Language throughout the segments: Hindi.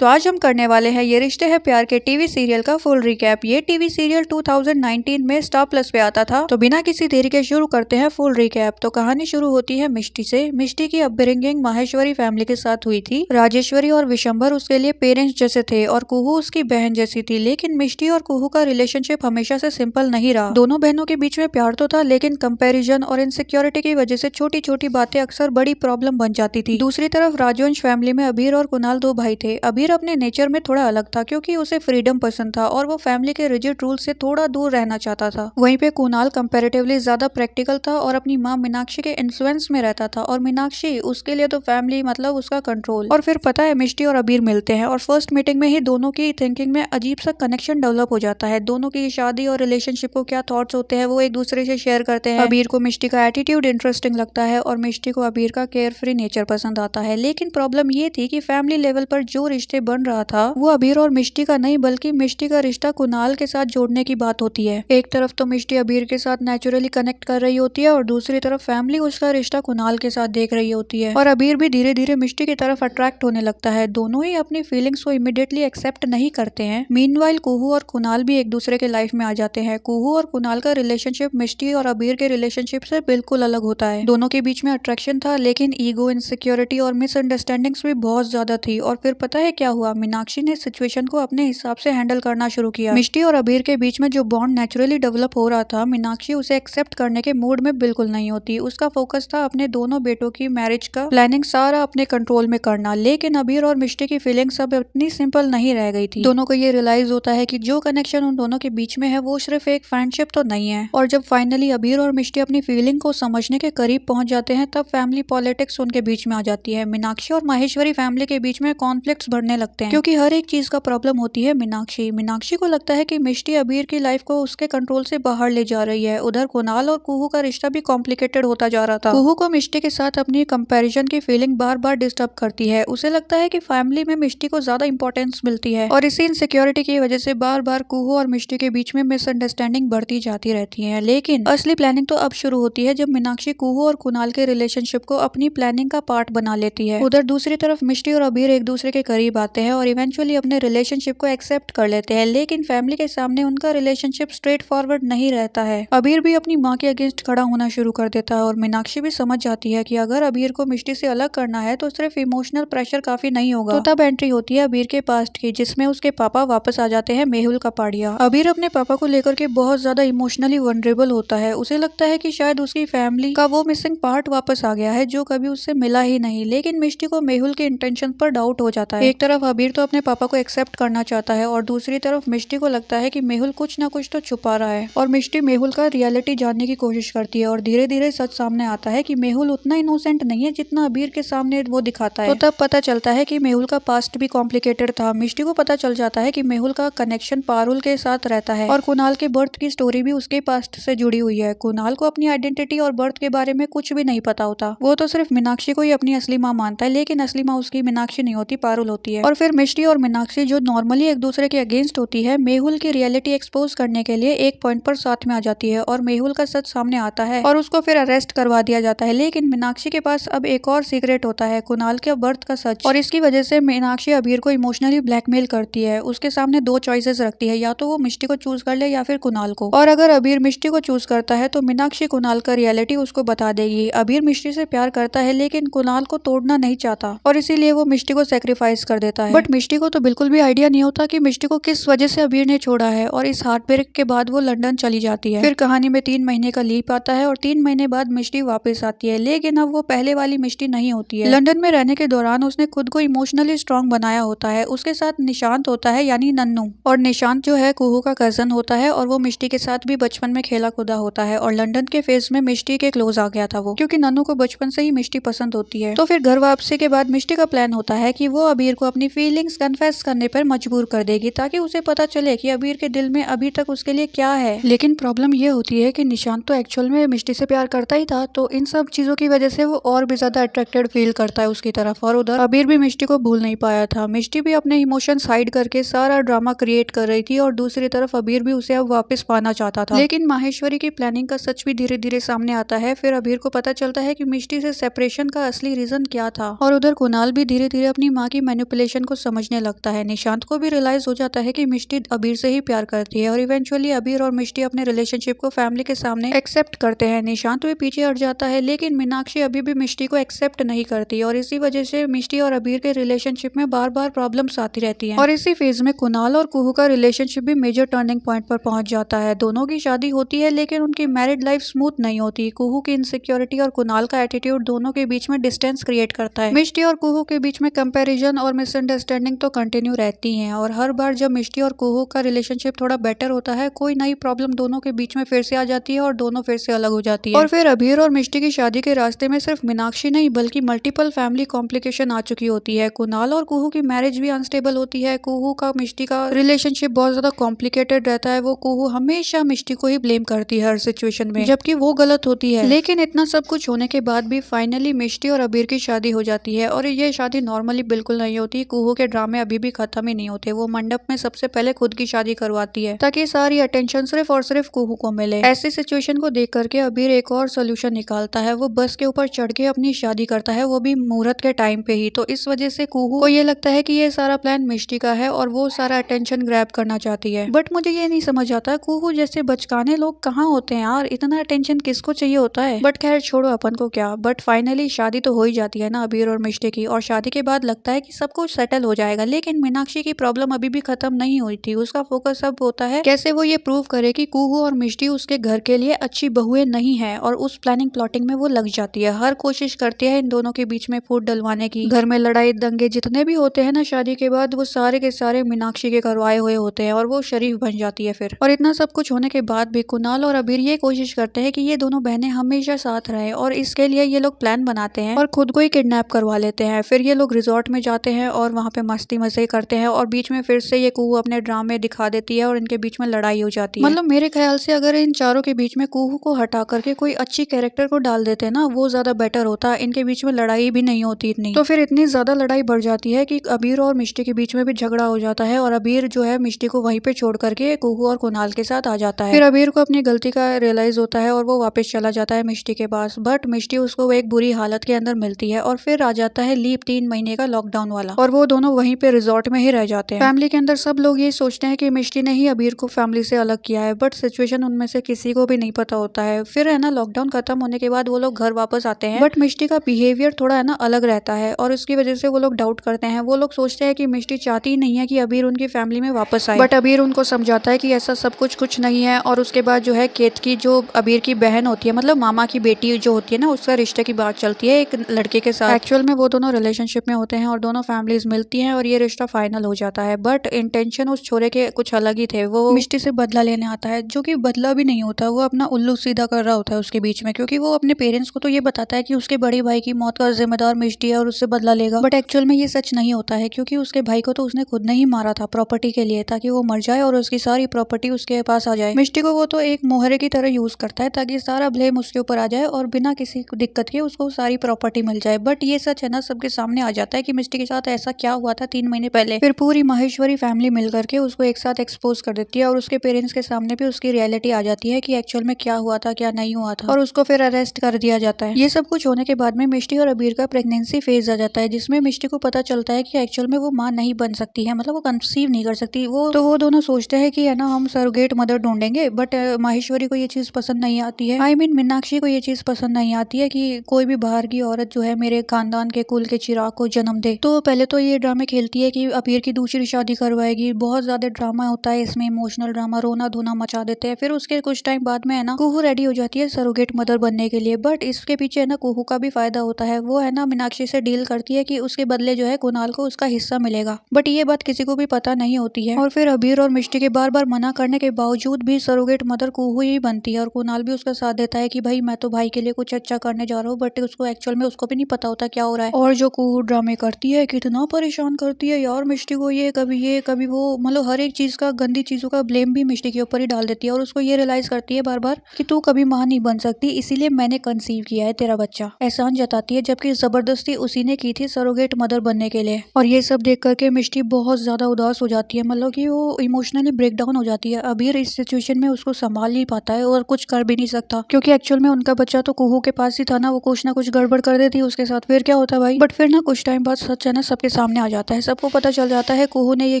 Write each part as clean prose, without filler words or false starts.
तो आज हम करने वाले हैं ये रिश्ते हैं प्यार के टीवी सीरियल का फुल रिकैप। ये टीवी सीरियल 2019 में स्टार प्लस पे आता था। तो बिना किसी देरी के शुरू करते हैं फुल रिकैप। तो कहानी शुरू होती है मिष्टी से। मिष्टी की अपब्रिंगिंग माहेश्वरी फैमिली के साथ हुई थी। राजेश्वरी और विशंबर उसके लिए पेरेंट्स जैसे थे और कुहू उसकी बहन जैसी थी। लेकिन मिष्टी और कुहू का रिलेशनशिप हमेशा से सिंपल नहीं रहा। दोनों बहनों के बीच में प्यार तो था, लेकिन कंपैरिजन और इनसिक्योरिटी की वजह से छोटी छोटी बातें अक्सर बड़ी प्रॉब्लम बन जाती थी। दूसरी तरफ राजवंश फैमिली में अबीर और कुणाल दो भाई थे। अबीर अपने नेचर में थोड़ा अलग था, क्योंकि उसे फ्रीडम पसंद था और वो फैमिली के रिजिड रूल से थोड़ा दूर रहना चाहता था। वहीं पे कुणाल कंपैरेटिवली ज्यादा प्रैक्टिकल था और अपनी माँ मीनाक्षी के इन्फ्लुएंस में रहता था, और मीनाक्षी उसके लिए तो फैमिली मतलब उसका कंट्रोल। और फिर पता है मिष्टी और अबीर मिलते हैं और फर्स्ट मीटिंग में ही दोनों की थिंकिंग में अजीब सा कनेक्शन डेवलप हो जाता है। दोनों की शादी और रिलेशनशिप को क्या थॉट्स होते हैं वो एक दूसरे से शेयर करते हैं। अबीर को मिष्टी का एटीट्यूड इंटरेस्टिंग लगता है और मिष्टी को अबीर का केयर फ्री नेचर पसंद आता है। लेकिन प्रॉब्लम ये थी कि फैमिली लेवल पर जो रिश्ते बन रहा था वो अबीर और मिष्टी का नहीं, बल्कि मिष्टी का रिश्ता कुणाल के साथ जोड़ने की बात होती है। एक तरफ तो मिष्टी अबीर के साथ नेचुरली कनेक्ट कर रही होती है और दूसरी तरफ फैमिली उसका रिश्ता कुणाल के साथ देख रही होती है, और अबीर भी धीरे धीरे मिष्टी की तरफ अट्रैक्ट होने लगता है। दोनों ही अपनी फीलिंग्स को इमीडिएटली एक्सेप्ट नहीं करते हैं। मीनवाइल कुहू और कुणाल भी एक दूसरे के लाइफ में आ जाते हैं। कुहू और कुणाल का रिलेशनशिप मिष्टी और अबीर के रिलेशनशिप से बिल्कुल अलग होता है। दोनों के बीच में अट्रैक्शन था, लेकिन ईगो, इनसिक्योरिटी और मिसअंडरस्टैंडिंग्स भी बहुत ज्यादा थी। और फिर पता है क्या हुआ, मीनाक्षी ने सिचुएशन को अपने हिसाब से हैंडल करना शुरू किया। मिष्टी और अबीर के बीच में जो बॉन्ड नेचुरली डेवलप हो रहा था, मीनाक्षी उसे एक्सेप्ट करने के मूड में बिल्कुल नहीं होती। उसका फोकस था अपने दोनों बेटों की मैरिज का प्लानिंग सारा अपने कंट्रोल में करना। लेकिन अबीर और मिष्टी की फीलिंग्स अब इतनी सिंपल नहीं रह गई थी। दोनों को ये रियलाइज होता है कि जो कनेक्शन उन दोनों के बीच में है वो सिर्फ एक फ्रेंडशिप तो नहीं है। और जब फाइनली अबीर और मिष्टी अपनी फीलिंग को समझने के करीब पहुंच जाते हैं, तब फैमिली पॉलिटिक्स उनके बीच में आ जाती है। मीनाक्षी और माहेश्वरी फैमिली के बीच में कॉन्फ्लिक्ट्स बढ़ने लगते हैं, क्योंकि हर एक चीज का प्रॉब्लम होती है मीनाक्षी को लगता है कि मिष्टी अबीर की लाइफ को उसके कंट्रोल से बाहर ले जा रही है। उधर कुणाल और कुहू का रिश्ता भी कॉम्प्लिकेटेड होता जा रहा था। कुहू को मिष्टी के साथ अपनी कंपैरिजन की फीलिंग बार बार डिस्टर्ब करती है। उसे लगता है कि फैमिली में मिष्टी को ज्यादा इंपॉर्टेंस मिलती है, और इसी इनसिक्योरिटी की वजह से बार बार कुहू और मिष्टी के बीच में मिसअंडरस्टैंडिंग बढ़ती जाती रहती है। लेकिन असली प्लानिंग तो अब शुरू होती है, जब मीनाक्षी कुहू और कुणाल के रिलेशनशिप को अपनी प्लानिंग का पार्ट बना लेती है। उधर दूसरी तरफ मिष्टी और अबीर एक दूसरे के करीब आते हैं और इवेंचुअली अपने रिलेशनशिप को एक्सेप्ट कर लेते हैं। लेकिन फैमिली के सामने उनका रिलेशनशिप स्ट्रेट फॉरवर्ड नहीं रहता है। अबीर भी अपनी माँ के अगेंस्ट खड़ा होना शुरू कर देता है, और मीनाक्षी भी समझ जाती है कि अगर अबीर को मिष्टी से अलग करना है तो सिर्फ इमोशनल प्रेशर काफी नहीं होगा। तो तब एंट्री होती है अबीर के पास्ट की, जिसमें उसके पापा वापस आ जाते हैं, मेहुल कपाड़िया। अबीर अपने पापा को लेकर के बहुत ज्यादा इमोशनली वनरेबल होता है। उसे लगता है कि शायद उसकी फैमिली का वो मिसिंग पार्ट वापस आ गया है जो कभी उससे मिला ही नहीं। लेकिन मिष्टी को मेहुल के इंटेंशन पर डाउट हो जाता है। एक तरफ अबीर तो अपने पापा को एक्सेप्ट करना चाहता है, और दूसरी तरफ मिष्टी को लगता है कि मेहुल कुछ ना कुछ तो छुपा रहा है, और मिष्टी मेहुल का रियलिटी जानने की कोशिश करती है। और धीरे धीरे सच सामने आता है कि मेहुल उतना इनोसेंट नहीं है जितना अबीर के सामने वो दिखाता है। तो तब पता चलता है कि मेहुल का पास्ट भी कॉम्प्लिकेटेड था। मिष्टी को पता चल जाता है कि मेहुल का कनेक्शन पारुल के साथ रहता है, और कुणाल के बर्थ की स्टोरी भी उसके पास्ट से जुड़ी हुई है। कुणाल को अपनी आइडेंटिटी और बर्थ के बारे में कुछ भी नहीं पता होता। वो तो सिर्फ मीनाक्षी को ही अपनी असली माँ मानता है, लेकिन असली माँ उसकी मीनाक्षी नहीं होती, पारुल होती है। और फिर मिष्टी और मीनाक्षी जो नॉर्मली एक दूसरे के अगेंस्ट होती है, मेहुल की रियलिटी एक्सपोज करने के लिए एक पॉइंट पर साथ में आ जाती है, और मेहुल का सच सामने आता है और उसको फिर अरेस्ट करवा दिया जाता है। लेकिन मीनाक्षी के पास अब एक और सीक्रेट होता है, कुणाल के बर्थ का सच, और इसकी वजह से मीनाक्षी अबीर को इमोशनली ब्लैकमेल करती है। उसके सामने दो चॉइसेस रखती है, या तो वो मिष्टी को चूज कर ले या फिर कुणाल को। और अगर अबीर मिष्टी को चूज करता है तो मीनाक्षी कुणाल का रियलिटी उसको बता देगी। अबीर मिष्टी से प्यार करता है, लेकिन कुणाल को तोड़ना नहीं चाहता, और इसीलिए वो मिष्टी को सेक्रीफाइस कर देता है। बट मिष्टी को तो बिल्कुल भी आइडिया नहीं होता कि मिष्टी को किस वजह से अबीर ने छोड़ा है, और इस हार्ट ब्रेक के बाद वो लंदन चली जाती है। फिर कहानी में 3 महीने का लीप आता है और 3 महीने बाद मिष्टी वापस आती है, लेकिन अब वो पहले वाली मिष्टी नहीं होती है। लंदन में रहने के दौरान उसने खुद को इमोशनली स्ट्रॉन्ग बनाया होता है। उसके साथ निशांत होता है, यानी नन्नू, और निशांत जो है कुहू का कजन होता है, और वो मिष्टी के साथ भी बचपन में खेला कूदा होता है। और लंदन के फेज में मिष्टी के क्लोज आ गया था वो, क्योंकि नन्नू को बचपन से ही मिष्टी पसंद होती है। तो फिर घर वापसी के बाद मिष्टी का प्लान होता है कि वो अबीर को अपनी फीलिंग्स कन्फेस करने पर मजबूर कर देगी, ताकि उसे पता चले कि अबीर के दिल में अभी तक उसके लिए क्या है। लेकिन प्रॉब्लम ये होती है कि निशांत तो एक्चुअल में मिष्टी से प्यार करता ही था, तो इन सब चीजों की वजह से वो और भी ज्यादा अट्रैक्टेड फील करता है उसकी तरफ। और उधर अबीर भी मिष्टी को भूल नहीं पाया था। मिष्टी भी अपने इमोशंस हाइड करके सारा ड्रामा क्रिएट कर रही थी, और दूसरी तरफ अबीर भी उसे अब वापस पाना चाहता था। लेकिन माहेश्वरी की प्लानिंग का सच भी धीरे धीरे सामने आता है। फिर अबीर को पता चलता है कि मिष्टी से सेपरेशन का असली रीजन क्या था, और उधर कुणाल भी धीरे धीरे अपनी माँ की मैनिपुलेशन रिलेशन को समझने लगता है। निशांत को भी रियलाइज हो जाता है कि मिष्टी अबीर से ही प्यार करती है और इवेंचुअली अबीर और मिष्टी अपने रिलेशनशिप को फैमिली के सामने एक्सेप्ट करते हैं। निशांत भी पीछे हट जाता है, लेकिन मीनाक्षी अभी भी मिष्टी को एक्सेप्ट नहीं करती और इसी वजह से मिष्टी और अबीर के रिलेशनशिप में बार बार प्रॉब्लम्स आती रहती हैं। और इसी फेज में कुणाल और कुहू का रिलेशनशिप भी मेजर टर्निंग पॉइंट पर पहुंच जाता है। दोनों की शादी होती है, लेकिन उनकी मैरिड लाइफ स्मूथ नहीं होती। कुहू की इनसिक्योरिटी और कुणाल का एटीट्यूड दोनों के बीच में डिस्टेंस क्रिएट करता है। मिष्टी और कुहू के बीच में कंपैरिजन और मिसअंडरस्टैंडिंग तो कंटिन्यू रहती हैं और हर बार जब मिष्टी और कुहू का रिलेशनशिप थोड़ा बेटर होता है, कोई नई प्रॉब्लम दोनों के बीच में फिर से आ जाती है और दोनों फिर से अलग हो जाती है। और फिर अबीर और मिष्टी की शादी के रास्ते में सिर्फ मीनाक्षी नहीं बल्कि मल्टीपल फैमिली कॉम्प्लिकेशन आ चुकी होती है। कुणाल और कुहू की मैरिज भी अनस्टेबल होती है। कुहू का मिष्टी का रिलेशनशिप बहुत ज्यादा कॉम्प्लिकेटेड रहता है। वो कुहू हमेशा मिष्टी को ही ब्लेम करती है हर सिचुएशन में, जबकि वो गलत होती है। लेकिन इतना सब कुछ होने के बाद भी फाइनली मिष्टी और अबीर की शादी हो जाती है और ये शादी नॉर्मली बिल्कुल नहीं होती। कुहू के ड्रामे अभी भी खत्म ही नहीं होते। वो मंडप में सबसे पहले खुद की शादी करवाती है ताकि सारी अटेंशन सिर्फ और सिर्फ कुहू को मिले। ऐसी सिचुएशन को देख करके अबीर एक और सोल्यूशन निकालता है। वो बस के ऊपर चढ़ के अपनी शादी करता है, वो भी मुहूर्त के टाइम पे ही। तो इस वजह से कुहू को ये लगता है कि ये सारा प्लान मिष्टी का है और वो सारा अटेंशन ग्रैब करना चाहती है। बट मुझे ये नहीं समझ आता कुहू जैसे बचकाने लोग कहाँ होते हैं यार, इतना अटेंशन किसको चाहिए होता है। बट खैर छोड़ो अपन को क्या। बट फाइनली शादी तो हो ही जाती है ना अबीर और मिष्टी की, और शादी के बाद लगता है कि सब कुछ सेटल हो जाएगा। लेकिन मीनाक्षी की प्रॉब्लम अभी भी खत्म नहीं हुई थी। उसका फोकस अब होता है कैसे वो ये प्रूव करे कि कुहू और मिष्टी उसके घर के लिए अच्छी बहुएं नहीं है, और उस प्लानिंग प्लॉटिंग में वो लग जाती है। हर कोशिश करती है इन दोनों के बीच में फूट डलवाने की। घर में लड़ाई दंगे जितने भी होते हैं ना शादी के बाद, वो सारे के सारे मीनाक्षी के करवाए हुए होते हैं और वो शरीफ बन जाती है फिर। और इतना सब कुछ होने के बाद भी कुणाल और अबीर ये कोशिश करते हैं कि ये दोनों बहनें हमेशा साथ रहे, और इसके लिए ये लोग प्लान बनाते हैं और खुद को ही किडनैप करवा लेते हैं। फिर ये लोग रिजॉर्ट में जाते हैं और वहाँ पे मस्ती मजे करते हैं और बीच में फिर से ये कुहू अपने ड्रामे दिखा देती है और इनके बीच में लड़ाई हो जाती है। मतलब मेरे ख्याल से अगर इन चारों के बीच में कुहू को हटा करके कोई अच्छी कैरेक्टर को डाल देते हैं ना, वो ज्यादा बेटर होता। इनके बीच में लड़ाई भी नहीं होती इतनी, तो फिर इतनी ज्यादा लड़ाई बढ़ जाती है कि अबीर और मिष्टी के बीच में भी झगड़ा हो जाता है और अबीर जो है मिष्टी को वहीं पे छोड़ करके कुहू और कुणाल के साथ आ जाता है। फिर अबीर को अपनी गलती का रियलाइज होता है और वो वापस चला जाता है मिष्टी के पास। बट मिष्टी उसको एक बुरी हालत के अंदर मिलती है और फिर आ जाता है लीप 3 महीने का लॉकडाउन वाला, और वो दोनों वहीं पे रिजॉर्ट में ही रह जाते हैं। फैमिली के अंदर सब लोग ये सोचते हैं कि मिष्टी ने ही अबीर को फैमिली से अलग किया है, बट सिचुएशन उनमें से किसी को भी नहीं पता होता है। फिर है ना लॉकडाउन खत्म होने के बाद वो लोग घर वापस आते हैं, बट मिष्टी का बिहेवियर थोड़ा है ना अलग रहता है और उसकी वजह से वो लोग डाउट करते हैं। वो लोग सोचते हैं कि मिष्टी चाहती ही नहीं है कि अबीर उनकी फैमिली में वापस आए, बट अबीर उनको समझाता है कि ऐसा सब कुछ नहीं है। और उसके बाद जो है केतकी जो अबीर की बहन होती है, मतलब मामा की बेटी जो होती है ना, उसका रिश्ते की बात चलती है एक लड़के के साथ। एक्चुअल में वो दोनों रिलेशनशिप में होते हैं और दोनों फैमिलीज मिलती हैं और ये रिश्ता फाइनल हो जाता है। बट इंटेंशन उस छोरे के कुछ अलग ही थे। वो मिष्टी से बदला लेने आता है, जो कि बदला भी नहीं होता, वो अपना उल्लू सीधा कर रहा होता है उसके बीच में, क्योंकि वो अपने पेरेंट्स को तो ये बताता है कि उसके बड़े भाई की मौत का जिम्मेदार मिष्टी है और उससे बदला लेगा। बट एक्चुअल में ये सच नहीं होता है, क्योंकि उसके भाई को तो उसने खुद ने ही मारा था प्रॉपर्टी के लिए, ताकि वो मर जाए और उसकी सारी प्रॉपर्टी उसके पास आ जाए। मिष्टी को वो तो एक मोहरे की तरह यूज करता है ताकि सारा ब्लेम उसके ऊपर आ जाए और बिना किसी दिक्कत के उसको सारी प्रॉपर्टी मिल जाए। बट ये सच है ना सबके सामने आ जाता है कि मिष्टी के साथ ऐसा क्या हुआ था 3 महीने पहले। फिर पूरी माहेश्वरी फैमिली मिल करके उसको एक साथ एक्सपोज कर देती है और उसके पेरेंट्स के सामने भी उसकी रियलिटी आ जाती है कि एक्चुअल में क्या हुआ था क्या नहीं हुआ था, और उसको फिर अरेस्ट कर दिया जाता है। ये सब कुछ होने के बाद में मिष्टी और अबीर का प्रेगनेंसी फेज आ जाता है, जिसमें मिष्टी को पता चलता है कि एक्चुअल में वो माँ नहीं बन सकती है, मतलब वो कंसीव नहीं कर सकती। वो दोनों सोचते हैं कि है ना हम सरोगेट मदर ढूंढेंगे। बट माहेश्वरी को ये चीज पसंद नहीं आती है, आई मीन मीनाक्षी को ये चीज पसंद नहीं आती है कि कोई भी बाहर की औरत जो है मेरे खानदान के कुल के चिराग को जन्म दे। तो पहले तो ये ड्रामे खेलती है कि अबीर की दूसरी शादी करवाएगी। बहुत ज्यादा ड्रामा होता है इसमें, इमोशनल ड्रामा, रोना धोना मचा देते हैं। फिर उसके कुछ टाइम बाद में है ना कुहू रेडी हो जाती है सरोगेट मदर बनने के लिए। बट इसके पीछे है ना कुहू का भी फायदा होता है। वो है ना मीनाक्षी से डील करती है कि उसके बदले जो है कुणाल को उसका हिस्सा मिलेगा। बट ये बात किसी को भी पता नहीं होती है, और फिर अबीर और मिष्टी के बार बार मना करने के बावजूद भी सरोगेट मदर कुहू ही बनती है, और कुणाल भी उसका साथ देता है कि भाई मैं तो भाई के लिए कुछ अच्छा करने जा रहा हूँ। बट उसको एक्चुअल में उसको भी नहीं पता होता क्या हो रहा है। और जो कुहू ड्रामे करती है कितना परेशान करती है यार मिष्टी को, ये कभी वो, मतलब हर एक चीज का, गंदी चीजों का ब्लेम भी मिष्टी के ऊपर ही डाल देती है। और उसको ये रियलाइज करती है बार बार कि तू कभी मां नहीं बन सकती, इसीलिए मैंने कंसीव किया है तेरा बच्चा, एहसान जताती है। जबकि जबरदस्ती उसी ने की थी सरोगेट मदर बनने के लिए। और ये सब देख करके मिष्टी बहुत ज्यादा उदास हो जाती है, मतलब कि वो इमोशनली ब्रेक डाउन हो जाती है। अबीर इस सिचुएशन में उसको संभाल नहीं पाता है और कुछ कर भी नहीं सकता, क्योंकि एक्चुअल में उनका बच्चा तो कुहू के पास ही था ना। वो कुछ ना कुछ गड़बड़ कर देती है उसके साथ, फिर क्या होता है भाई। बट फिर ना कुछ टाइम बाद सच है ना सबके सामने आ जाता है। सबको पता चल जाता है कुहू ने ये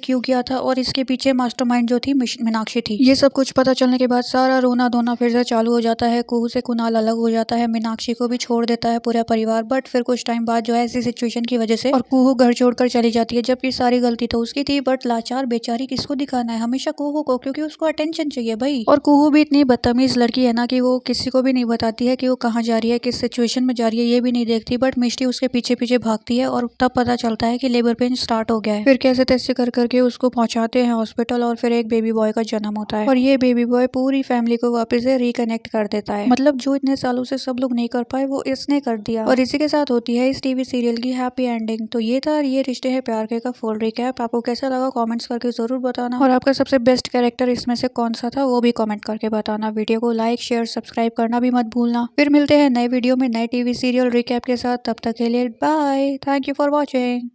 क्यों किया था और इसके पीछे मास्टरमाइंड जो थी मीनाक्षी थी। ये सब कुछ पता चलने के बाद सारा रोना धोना फिर से चालू हो जाता है। कुहू से कुणाल अलग हो जाता है, मीनाक्षी को भी छोड़ देता है पूरा परिवार। बट फिर कुछ टाइम बाद जो है ऐसी सिचुएशन की वजह से और कुहू घर छोड़कर चली जाती है, जबकि सारी गलती तो उसकी थी। बट लाचार बेचारी किसको दिखाना है, हमेशा कुहू को, क्योंकि उसको अटेंशन चाहिए भाई। और कुहू भी इतनी बदतमीज लड़की है ना कि वो किसी को भी नहीं बताती है कि वो कहाँ जा रही है, किस सिचुएशन में जा रही है, ये भी नहीं देखती। बट मिष्टी उसके पीछे पीछे भागती है और तब पता चलता है कि लेबर पेन स्टार्ट हो गया है। फिर कैसे तैसे कर करके उसको पहुंचाते हैं हॉस्पिटल और फिर एक बेबी बॉय का जन्म होता है। और ये बेबी बॉय पूरी फैमिली को वापस से रिकनेक्ट कर देता है। मतलब जो इतने सालों से सब लोग नहीं कर पाए वो इसने कर दिया। और इसी के साथ होती है इस टीवी सीरियल की हैप्पी एंडिंग। तो ये था ये रिश्ते हैं प्यार के का फुल रिकैप। आपको कैसा लगा कमेंट्स करके जरूर बताना, और आपका सबसे बेस्ट कैरेक्टर इसमें से कौन सा था वो भी कमेंट करके बताना। वीडियो को लाइक शेयर सब्सक्राइब करना भी मत भूलना। फिर मिलते हैं नए वीडियो में नए टीवी सीरियल रिकैप के साथ। तब तक के लिए bye, thank you for watching.